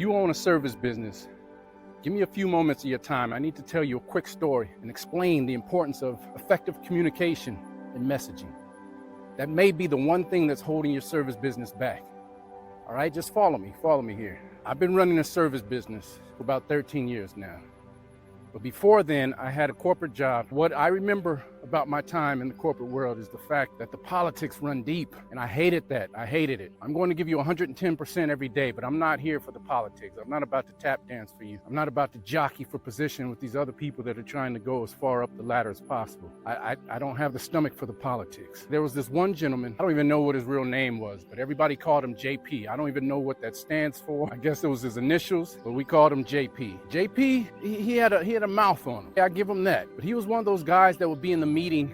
you own a service business, give me a few moments of your time. I need to tell you a quick story and explain the importance of effective communication and messaging. That may be the one thing that's holding your service business back. All right, just follow me here. I've been running a service business for about 13 years now. But before then, I had a corporate job. What I remember about my time in the corporate world is the fact that the politics run deep, and I hated that. I hated it. I'm going to give you 110% every day, but I'm not here for the politics. I'm not about to tap dance for you. I'm not about to jockey for position with these other people that are trying to go as far up the ladder as possible. I don't have the stomach for the politics. There was this one gentleman, I don't even know what his real name was, but everybody called him JP. I don't even know what that stands for. I guess it was his initials, but we called him JP. JP, he had a mouth on him. I give him that. But he was one of those guys that would be in the meeting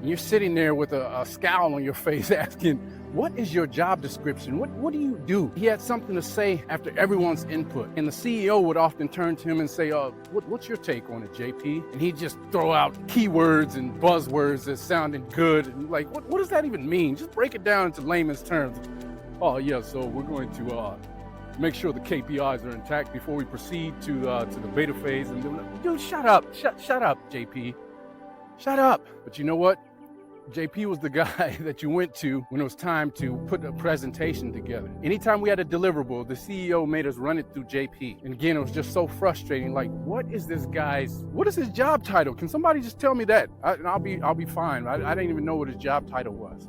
and you're sitting there with a scowl on your face asking, what is your job description? What do you do? He had something to say after everyone's input. And the CEO would often turn to him and say, what's your take on it, JP? And he'd just throw out keywords and buzzwords that sounded good. And like, what does that even mean? Just break it down into layman's terms. Oh yeah, so we're going to make sure the KPIs are intact before we proceed to the beta phase. And dude, shut up, shut up, JP. Shut up. But you know what? JP was the guy that you went to when it was time to put a presentation together. Anytime we had a deliverable, the CEO made us run it through JP. And again, it was just so frustrating. Like, what is his job title? Can somebody just tell me that? I'll be fine. I didn't even know what his job title was.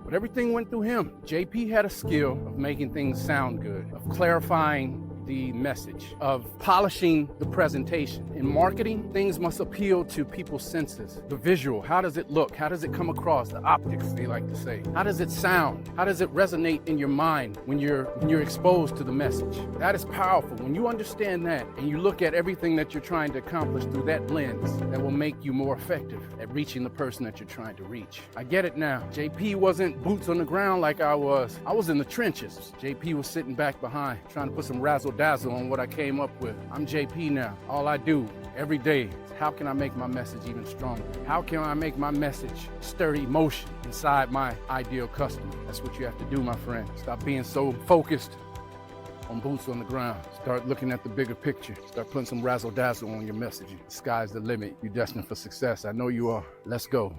But everything went through him. JP had a skill of making things sound good, of clarifying the message, of polishing the presentation. In marketing, things must appeal to people's senses. The visual, how does it look? How does it come across? The optics, they like to say. How does it sound? How does it resonate in your mind when you're exposed to the message? That is powerful. When you understand that and you look at everything that you're trying to accomplish through that lens, that will make you more effective at reaching the person that you're trying to reach. I get it now. JP wasn't boots on the ground like I was. I was in the trenches. JP was sitting back behind, trying to put some razzle dazzle on what I came up with. I'm JP now. All I do every day is how can I make my message even stronger? How can I make my message stir emotion inside my ideal customer? That's what you have to do, my friend. Stop being so focused on boots on the ground. Start looking at the bigger picture. Start putting some razzle dazzle on your messaging. The sky's the limit. You're destined for success. I know you are. Let's go.